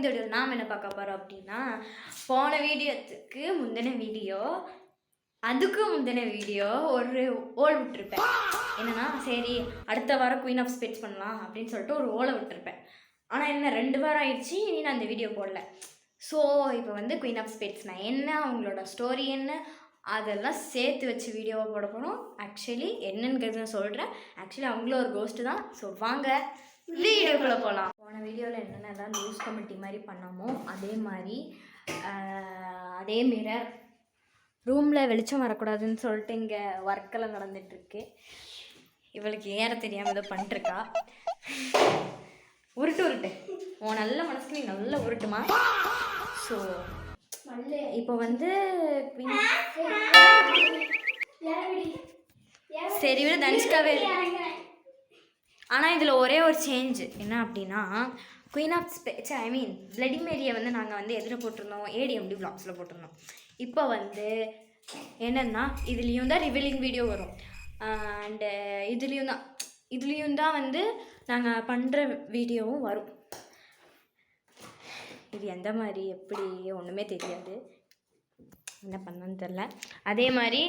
இந்த வீடியோ நாம் என்ன பார்க்க போகிறோம் அப்படின்னா, போன வீடியோத்துக்கு முந்தின வீடியோ, அதுக்கு முந்தின வீடியோ ஒரு ஓல் விட்டுருப்பேன். என்னன்னா, சரி அடுத்த வாரம் குயின் ஆஃப் ஸ்பெட்ஸ் பண்ணலாம் அப்படின்னு சொல்லிட்டு ஒரு ஓலை விட்டுருப்பேன். ஆனால் என்ன 2 வாரம் ஆயிடுச்சு, இனி நான் அந்த வீடியோ போடல. ஸோ இப்போ வந்து குயின் ஆஃப் ஸ்பெட்ஸ்னா என்ன, அவங்களோட ஸ்டோரி என்ன, அதெல்லாம் சேர்த்து வச்சு வீடியோவை போட போகிறோம். ஆக்சுவலி என்னங்கிறது நான் சொல்கிறேன். ஆக்சுவலி அவங்களும் ஒரு கோஸ்ட்டு தான். ஸோ வாங்க வீடியோக்குள்ளே போகலாம். போன வீடியோவில் என்னென்னலாம் நியூஸ் கமிட்டி மாதிரி பண்ணாமோ அதே மிரர் ரூமில் வெளிச்சம் வரக்கூடாதுன்னு சொல்லிட்டு இங்கே ஒர்க்கெல்லாம் நடந்துகிட்ருக்கு. இவளுக்கு ஏற தெரியாமல் ஏதோ பண்ணிட்டுருக்கா. உருட்டு உன் நல்ல மனசுக்கு நீ நல்லா உருட்டுமா. ஸோ இப்போ வந்து சரி விட தனுஷ்காவே. ஆனால் இதில் ஒரே ஒரு சேஞ்சு என்ன அப்படின்னா, குயின் ஆஃப் ஸ்பெட்ஸ் பிளடி மேரியை வந்து நாங்கள் வந்து எதில் போட்டிருந்தோம், ADMD vlogsல போட்டிருந்தோம். இப்போ வந்து என்னென்னா இதுலேயும் தான் ரிவீலிங் வீடியோ வரும். அண்டு இதுலேயும் தான் வந்து நாங்கள் பண்ணுற வீடியோவும் வரும். இது எந்த மாதிரி எப்படி ஒன்றுமே தெரியாது, என்ன பண்ணணும்னு தெரில. அதே மாதிரி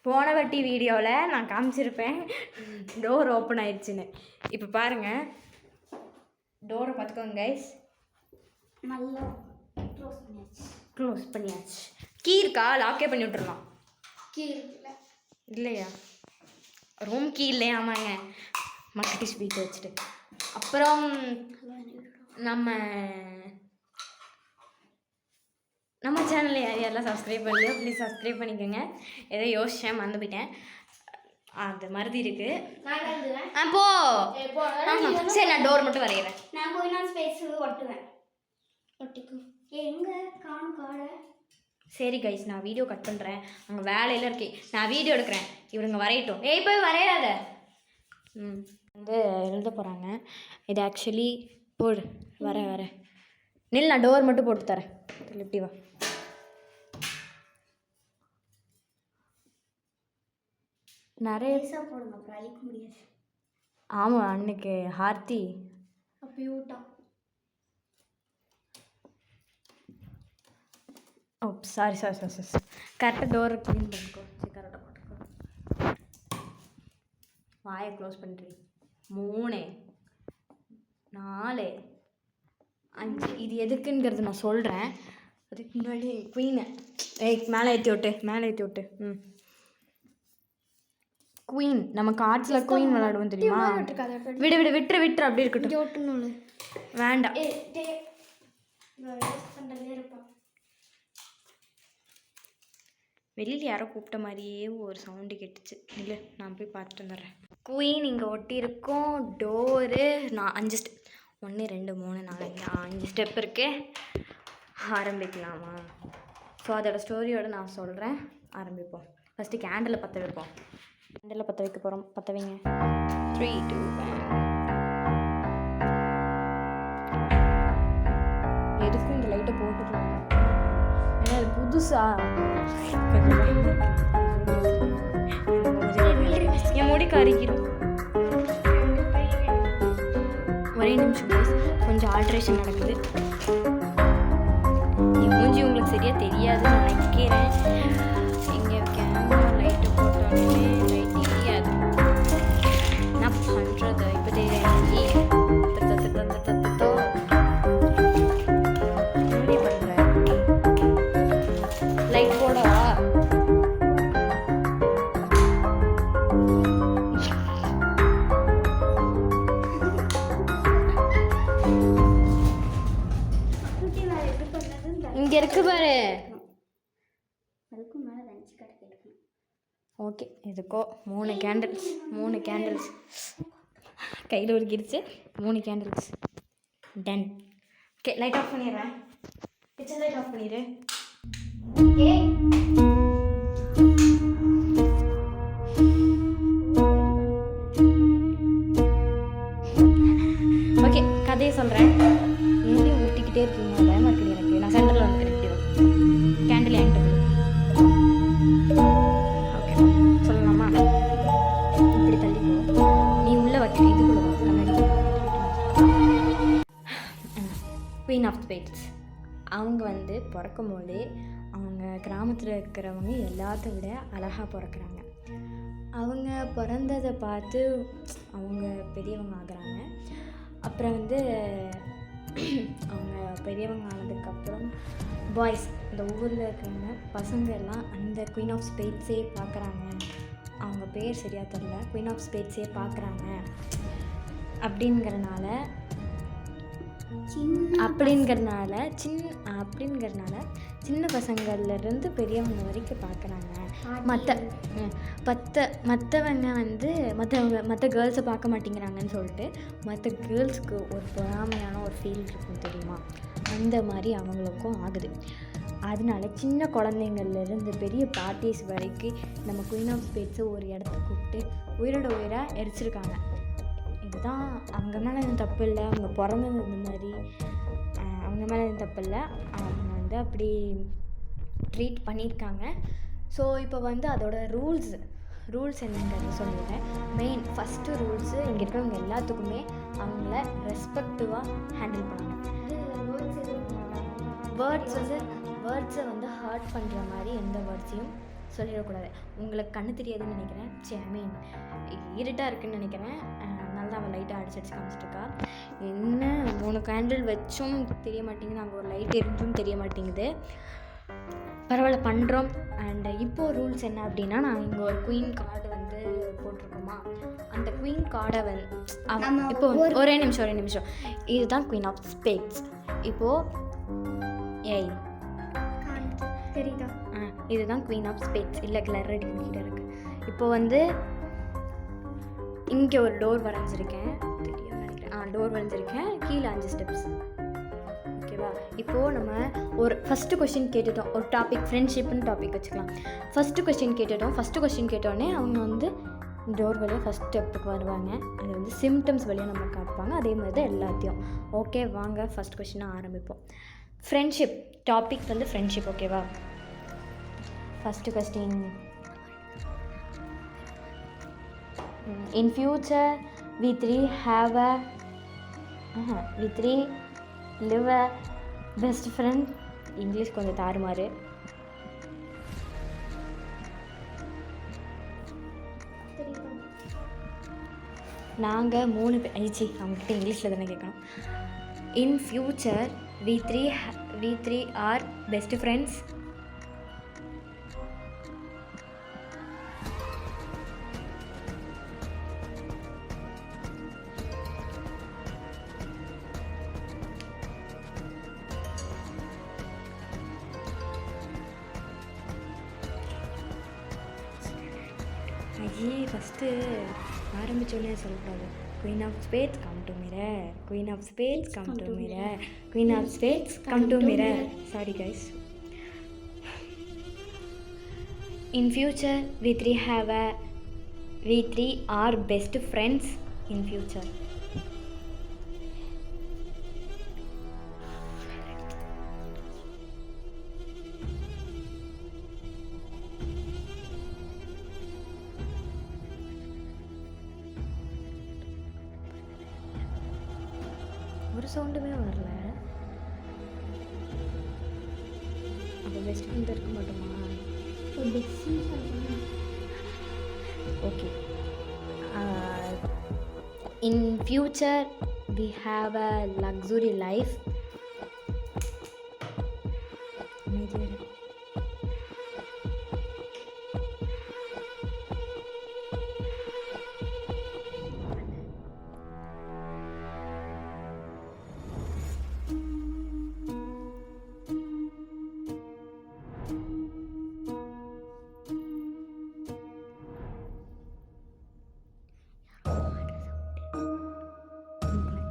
போன வாட்டி வீடியோவில் நான் காமிச்சிருப்பேன் டோர் ஓப்பன் ஆயிடுச்சுன்னு. இப்போ பாருங்கள், டோரை பார்த்துக்கோங்க கைஸ், நல்லா க்ளோஸ் பண்ணியாச்சு. கீ இருக்கா, லாக்கே பண்ணி விட்டுருலாம். கீ இல்லையா, ரூம் கீ இல்லையா? ஆமாங்க, மக்கட்டி ஸ்வீட் வச்சுட்டு. அப்புறம் நம்ம சேனலில் யாரெல்லாம் சப்ஸ்கிரைப் பண்ணலையோ ப்ளீஸ் சப்ஸ்கிரைப் பண்ணிக்கோங்க. ஏதோ யோசிச்சேன் மறந்து போயிட்டேன், அது மருதி இருக்கு. போ சரி, நான் டோர் மட்டும் வரைகிறேன். நான் போய் ஸ்பேஸ் ஒட்டுவேன். எங்கே காணும் காடை. சரி கைஸ், நான் வீடியோ கட் பண்ணுறேன். அங்கே வேலையில் இருக்கேன், நான் வீடியோ எடுக்கிறேன். இவருங்க வரையட்டும். போய் வரையாத. வந்து எழுத போகிறாங்க. இது ஆக்சுவலி போடு, வர நில், நான் டோர் மட்டும் போட்டு தரேன். இப்படி வா. நிறைய போடுங்க, அப்புறம் அழிக்க முடியாது. ஆமாம், அன்னைக்கு ஹார்த்தி அப்படி விட்டான். ஓ சாரி கரெக்டாக டோரை க்ளீன் பண்ணிக்கோ. சரி, கரெக்டாக போட்டுக்கோ. வாயை க்ளோஸ் பண்ணுறேன். 3 4 5 இது எதுக்குங்கிறது நான் சொல்கிறேன். அதுக்கு முன்னாடி குயினை மேலே ஏற்றி விட்டு. குயின், நம்ம கார்ட்ஸில் குயின் விளையாடுவோம் தெரியுமா? விட்டுரு அப்படி இருக்கட்டும். வேண்டாம், வெளியில் யாரோ கூப்பிட்ட மாதிரியே ஒரு சவுண்டு கேட்டுச்சு. இல்லை, நான் போய் பார்த்துட்டு வந்துடுறேன். குயின் இங்கே ஒட்டியிருக்கோம். டோரு நான் 5 ஸ்டெப், 1 2 3 4 5 ஸ்டெப் இருக்கு. ஆரம்பிக்கலாமா? ஸோ அதோட ஸ்டோரியோட நான் சொல்கிறேன். ஆரம்பிப்போம். ஃபஸ்ட்டு கேண்டிலை பற்ற வைப்போம். கேண்டிலை பற்ற வைக்க போகிறோம். பற்ற வைங்க. 3 2 1. எதுக்கும் இந்த லைட்டை போட்டுக்கலாம், ஏன்னா அது புதுசா என் முடி கறிக்கிறோம். ஒரே நிமிஷம் கொஞ்சம் ஆல்ட்ரேஷன் நடக்குது. என் மூஞ்சி உங்களுக்கு சரியாக தெரியாதுன்னு நினைக்கிறேன். இங்கே கேமரா லைட்டு போட்டாலுமே லைட் தெரியாது. என்ன பண்ணுறது இப்போ தெரியாது. எப்படி பண்ணுறேன்? லைட் போடவா? இங்கே இருக்கு பாரு. அதுக்கும் மேலே தனிச்சு கிடைக்கும். ஓகே, இதுக்கோ 3 கேண்டில்ஸ் கையில் உருக்கிடுச்சு. 3 candles done. Okay, light off பண்ணிடுறேன். கிச்சன் லைட் ஆஃப் பண்ணிடு. ஓகே, கதையை சொல்கிறேன். எங்கேயும் ஊட்டிக்கிட்டே இருக்கீங்க, பயமாக இருக்குது எனக்கு. நான் சென்டரில் வந்து கரெக்டிவ் கேண்டில் என்கிட்ட. ஓகே, சொல்லலாமா? இப்படி தள்ளிக்கோ. நீ உள்ளே வைக்க இதுக்குள்ள கண்ணாடி. Queen of spades. அவங்க வந்து பிறக்கும்போதே அவங்க கிராமத்தில் இருக்கிறவங்க எல்லாத்த விட அழகாக பிறக்கிறாங்க. அவங்க பிறந்ததை பார்த்து அவங்க பெரியவங்க ஆகுறாங்க. அப்புறம் வந்து அவங்க பெரியவங்க ஆனதுக்கப்புறம் பாய்ஸ், இந்த ஊரில் இருக்கிறவங்க பசங்க எல்லாம் அந்த குயின் ஆஃப் ஸ்பேட்ஸே பார்க்குறாங்க. அவங்க பேர் சரியாக தெரியல, குயின் ஆஃப் ஸ்பேட்ஸே பார்க்குறாங்க அப்படிங்கிறனால சின்ன பசங்கள்லேருந்து பெரியவங்க வரைக்கும் பார்க்குறாங்க. மற்றவங்க வந்து மற்ற கேர்ள்ஸை பார்க்க மாட்டேங்கிறாங்கன்னு சொல்லிட்டு மற்ற கேர்ள்ஸுக்கு ஒரு பொறாமையான ஒரு ஃபீல் இருக்கும் தெரியுமா, அந்த மாதிரி அவங்களுக்கும் ஆகுது. அதனால சின்ன குழந்தைங்கள்லேருந்து பெரிய பார்ட்டிஸ் வரைக்கும் நம்ம குயின் ஆஃப் ஸ்பேட்ஸை ஒரு இடத்துக்கு கூப்பிட்டு உயிராக எரிச்சிருக்காங்க. இதுதான் அவங்க மேலே எதுவும் தப்பு இல்லை, அவங்க பிறந்தது இந்த மாதிரி, அவங்க மேலே எதுவும் தப்பு இல்லை, அவங்க வந்து அப்படி ட்ரீட் பண்ணியிருக்காங்க. ஸோ இப்போ வந்து அதோட ரூல்ஸ் என்னங்கிறது சொல்லிடுறேன். ஃபஸ்ட்டு ரூல்ஸு இங்கே இருக்கிறவங்க எல்லாத்துக்குமே அவங்கள ரெஸ்பெக்டிவாக ஹேண்டில் பண்ணணும். வேர்ட்ஸை வந்து ஹர்ட் பண்ணுற மாதிரி எந்த வேர்ட்ஸையும் சொல்லிடக்கூடாது. உங்களுக்கு கண்ணு தெரியாதுன்னு நினைக்கிறேன், இருட்டாக இருக்குதுன்னு நினைக்கிறேன், அதனால அவள் லைட்டாக அடிச்சு காமிச்சிட்ருக்கா. என்ன 3 கேண்டில் வச்சும் தெரிய மாட்டேங்குது, நாங்கள் ஒரு லைட் எரிஞ்சும் தெரிய மாட்டேங்குது. பரவாயில்ல, பண்ணுறோம். அண்ட் இப்போது ரூல்ஸ் என்ன அப்படின்னா, நாங்கள் இங்கே ஒரு குயின் கார்டு வந்து போட்டிருக்கோமா, அந்த குயின் கார்டை வந்து இப்போ ஒரே நிமிஷம் இதுதான் குயின் ஆஃப் ஸ்பேட்ஸ். இப்போது தெரியுதா, இதுதான் குயின் ஆஃப் ஸ்பேட்ஸ். இல்லை கிளறடி கிட்ட இருக்குது. இப்போ வந்து இங்கே ஒரு டோர் வரைஞ்சிருக்கேன், டோர் வரைஞ்சிருக்கேன், கீழே 5 ஸ்டெப்ஸ். ஓகேவா? இப்போது நம்ம ஒரு ஃபஸ்ட்டு கொஸ்டின் கேட்டுட்டோம், ஒரு டாபிக் ஃப்ரெண்ட்ஷிப்னு டாபிக் வச்சுக்கலாம். ஃபஸ்ட்டு கொஸ்டின் கேட்டோடனே அவங்க வந்து டோர் வழியாக ஃபஸ்ட் ஸ்டெப்புக்கு வருவாங்க. அது வந்து சிம்டம்ஸ் வழியாக நம்ம காட்டுவாங்க. அதே மாதிரி தான் எல்லாத்தையும். ஓகே, வாங்க ஃபஸ்ட் கொஸ்டினாக ஆரம்பிப்போம். ஃப்ரெண்ட்ஷிப் டாபிக் வந்து ஃப்ரெண்ட்ஷிப். ஓகேவா? First question, in future we three live a best friend. English கொஞ்சம் தாறுமாறு. நாங்கள் 3 பேர் அவங்ககிட்ட இங்கிலீஷில் தானே கேட்கணும். in future we three are best friends. First ஆரம்பித்தோடனே சொல்லக்கூடாது. Queen of spades come to mirror, queen of spades come to mirror, queen of spades come to mirror. Sorry guys. In future we three are best friends in future. ஒரு சவுண்டுமே வரல. அப்போ best friend இருக்க மாட்டோமா? Okay. In future we have a luxury life.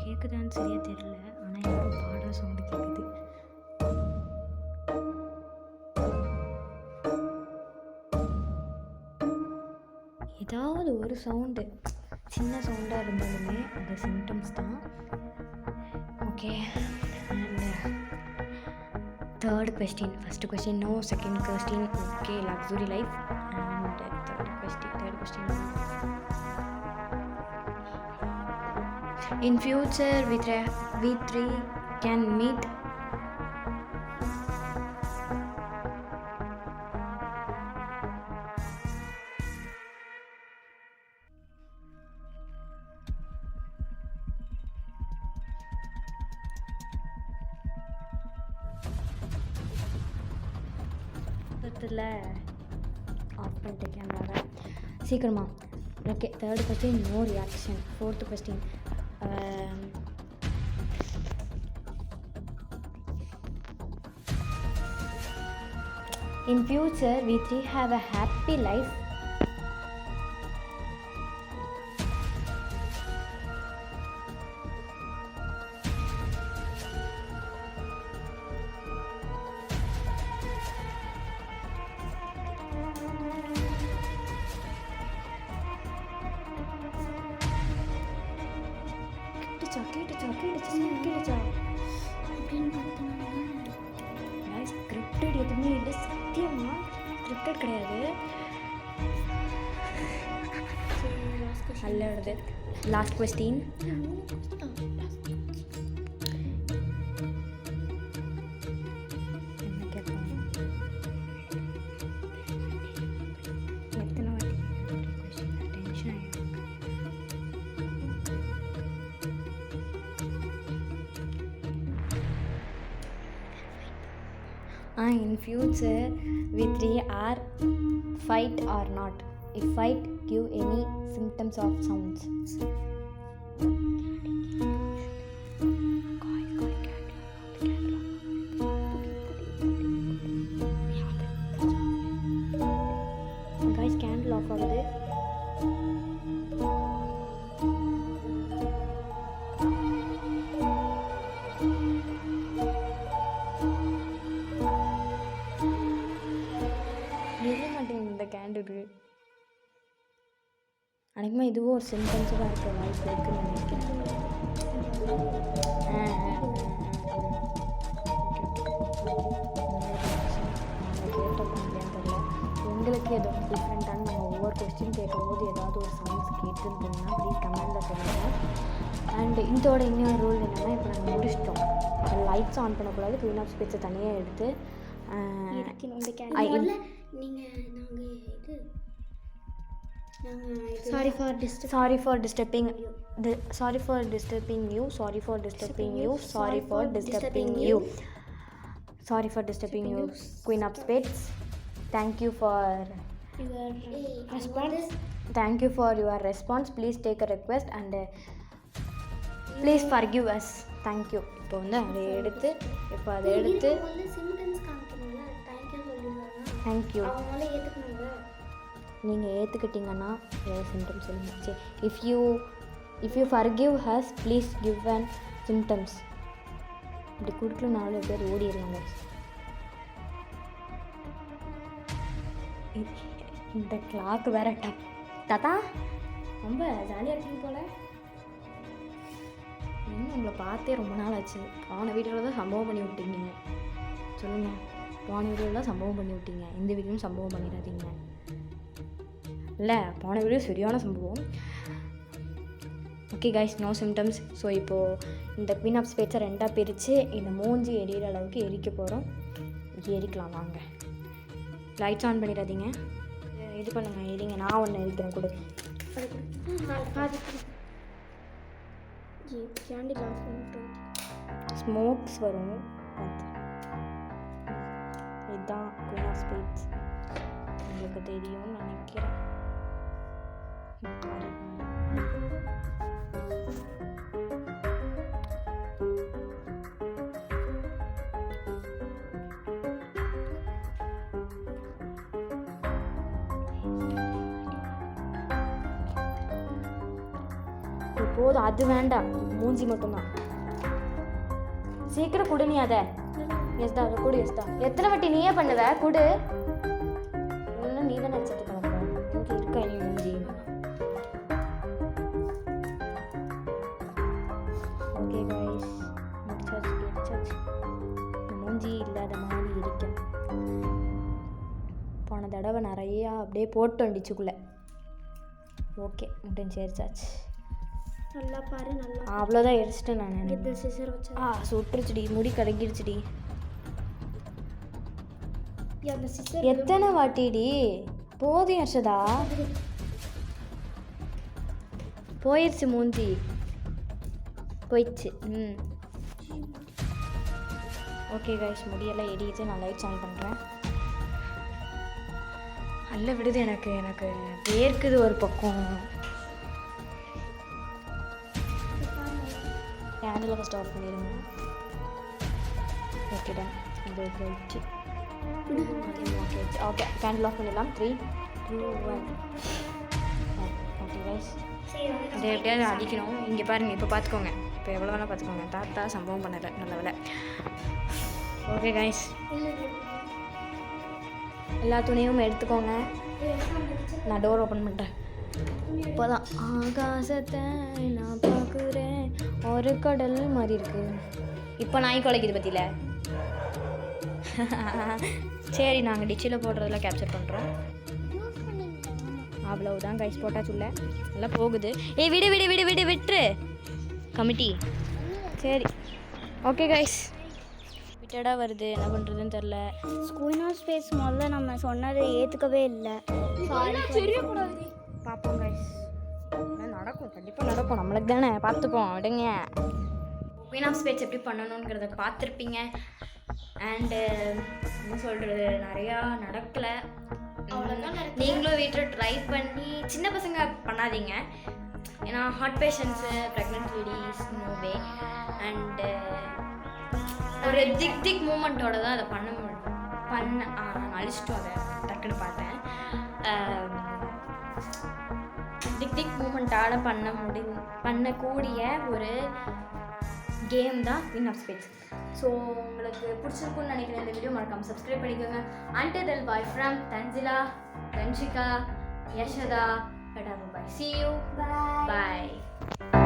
கேட்குதான்னு சரியாக தெரியல, ஆனால் யாரும் பாடுற சவுண்டு கேட்குது. ஏதாவது ஒரு சவுண்டு, சின்ன சவுண்டாக இருந்தாலுமே அது சிம்டம்ஸ் தான். Okay. And third question, first question no, second question okay luxury life. And third question in future we three can meet off பண்ணிட்டு கேமரா சீக்கிரமா. Okay, third question no reaction. Fourth question in future we three have a happy life. கேட்டுச்சா அப்படின்னு பார்த்தோம்னா scripted எதுவுமே இல்லை, சத்தியமா scripted கிடையாது. அல்லது லாஸ்ட் கொஸ்டின் என்ன கேட்பாங்க? எத்தனை வாட்டி டென்ஷன் ஆகிடும். In future we three are fight or not. If fight, give any symptoms of sounds. Guys, candle off ஆகுது. அன்றைக்குமா இதுவும் ஒரு சென்டென்ஸாக இருக்க வாய்ப்பு இருக்குன்னு நினைக்கிறேன். தெரியல, உங்களுக்கு ஏதோ டிஃப்ரெண்ட்டான நம்ம ஒவ்வொரு கொஸ்டின் கேட்கும்போது ஏதாவது ஒரு சவுண்ட்ஸ் கேட்டுருந்தீங்கன்னா ப்ளீஸ் கமெண்டில் சொல்லுங்கள். அண்ட் இதோட இன்னொரு ரூல் என்னென்னா, இப்போ நாங்கள் முடிச்சிட்டோம், லைட்ஸ் ஆன் பண்ணக்கூடாது, குயின் ஆஃப் ஸ்பீட்ஸை தனியாக எடுத்து Sorry for disturbing you, Queen of Spades. Thank you for your response. Thank you for your response. Please take a request and please forgive us. Thank you. இப்போ அதை எடுத்து thank you. நீங்கள் ஏற்றுக்கிட்டீங்கன்னா ஏதாவது symptoms சொல்லுங்கள். சரி, if you forgive has please give and symptoms. இப்படி கொடுக்கல 4 பேர் ஓடிடுவாங்க. இந்த கிளாக் வேற தாத்தா ரொம்ப ஜாலியாக இருக்கீங்க போல. இன்னும் உங்களை பார்த்தே ரொம்ப நாள் ஆச்சு. போன வீடியோவில் தான் சம்பவம் பண்ணி விட்டீங்க. சொல்லுங்கள், போன வீடியோவில் தான் சம்பவம் பண்ணி விட்டீங்க, இந்த வீடியோவும் சம்பவம் பண்ணிடாதீங்க. இல்லை, போன வீடியோ சரியான சம்பவம். Okay guys, no symptoms. So இப்போது இந்த குயின் ஆஃப் ஸ்பேட்ஸை 2ஆக பிரித்து இந்த மூஞ்சி எரியிற அளவுக்கு எரிக்க போகிறோம். எரிக்கலாம் வாங்க. லைட்ஸ் ஆன் பண்ணிடாதீங்க, இது பண்ணுங்கள், எரிங்க. நான் ஒன்று எரிக்கிறேன் கூட. ஸ்மோக்ஸ் வரும். இதுதான் குயின் ஆஃப் ஸ்பேட்ஸ், உங்களுக்கு தெரியும்னு நினைக்கிறேன். போதும், அது வேண்டாம், மூஞ்சி மட்டும்தான். சீக்கிரம் குடு. நீ அதை எஸ்டா அதை கொடு. எஸ்டா எத்தனை வாட்டி நீயே பண்ணுவ? குடு. இன்னும் நீ தான் நினச்சிட்டு கிடப்ப. எனக்கு இருக்கா நீ மூஞ்சி? ஓகே கைஸ், முடிச்சாச்சு. மூஞ்சி இல்லாத மாதிரி இருக்கேன். போன தடவை நிறையா அப்படியே போட்டு வண்டிச்சுக்குள்ளே. ஓகே, முடிஞ்சு சேர்ச்சாச்சு. நல்லா பாரு நல்லா அவ்வளோதான் எரிச்சிட்டேன் நான். இந்த சிசர் வச்சா சுட்டுருச்சுடி, முடி கலங்கிருச்சுடி. அந்த சிசர் எத்தனை வாட்டிடி? போதும் யர்ஷதா, போயிடுச்சு மூஞ்சி போயிடுச்சு. ஓகே கைஸ், முடியெல்லாம் எரியுது. நான் லைட்ஸ் ஆன் பண்ணுறேன். அல்ல விடுது, எனக்கு வேர்க்குது ஒரு பக்கம். கேண்டில் ஃபஸ்ட் ஆஃப் பண்ணிடுங்க. ஓகேடா, இது போயிடுச்சு. ஓகே, கேண்டில் ஆஃப் பண்ணிடலாம். 3, 2, 1. ஓகே கைஸ், இதை எப்படியாவது அடிக்கணும். இங்கே பாருங்கள், இப்போ பார்த்துக்கோங்க. இப்போ எவ்வளோ வேணால் பார்த்துக்கோங்க. தாத்தா சம்பவம் பண்ணலை, நல்ல வேலை. ஓகே கைஸ், எல்லா துணியும் எடுத்துக்கோங்க. நான் டோர் ஓப்பன் பண்ணுறேன். இப்போதான் ஆகாசத்தை நான் பார்க்குறேன், ஒரு கடல் மாதிரி இருக்கு. இப்போ நாய் குலைக்குது பற்றியில. சரி, நாங்கள் டிச்சில் போடுறதெல்லாம் கேப்சர் பண்ணுறோம். அவ்வளவுதான் கைஸ், போட்டாச்சு உள்ள. நல்லா போகுது. விட்டுரு கமிட்டி. சரி, ஓகே கைஸ், விட்டடா வருது. என்ன பண்ணுறதுன்னு தெரில. ஸ்கூல் ஸ்பேஸ் முதல்ல நம்ம சொன்னதை ஏற்றுக்கவே இல்லை. பார்ப்போம் கைஸ், நடக்கும், கண்டிப்பாக நடக்கும். நம்மளுக்கு தானே, பார்த்துப்போம், விடுங்க. குயின் ஆஃப் ஸ்பேஸ் எப்படி பண்ணணுங்கிறத பார்த்துருப்பீங்க. அண்டு என்ன சொல்கிறது, நிறையா நடக்கலை. நீங்களும் வீட்டில் ட்ரை பண்ணி, சின்ன பசங்க பண்ணாதீங்க. ஏன்னா heart patients, pregnant ladies, no way. And ஒரு திக் மூமெண்ட்டோட தான் அதை பண்ண முடியும். நான் அழிச்சிட்டோம் அதை, டக்குன்னு பார்த்தேன். திக் மூமெண்ட்டால் பண்ணக்கூடிய ஒரு கேம் தான் குயின் ஆஃப் ஸ்பேஸ். ஸோ உங்களுக்கு பிடிச்சிருக்குன்னு நினைக்கிறேன். இந்த வீடியோ மறக்காம சப்ஸ்கிரைப் பண்ணிக்கோங்க. Until bye from Tanzila, Tanshika, Yashada. Bye. See you. Bye.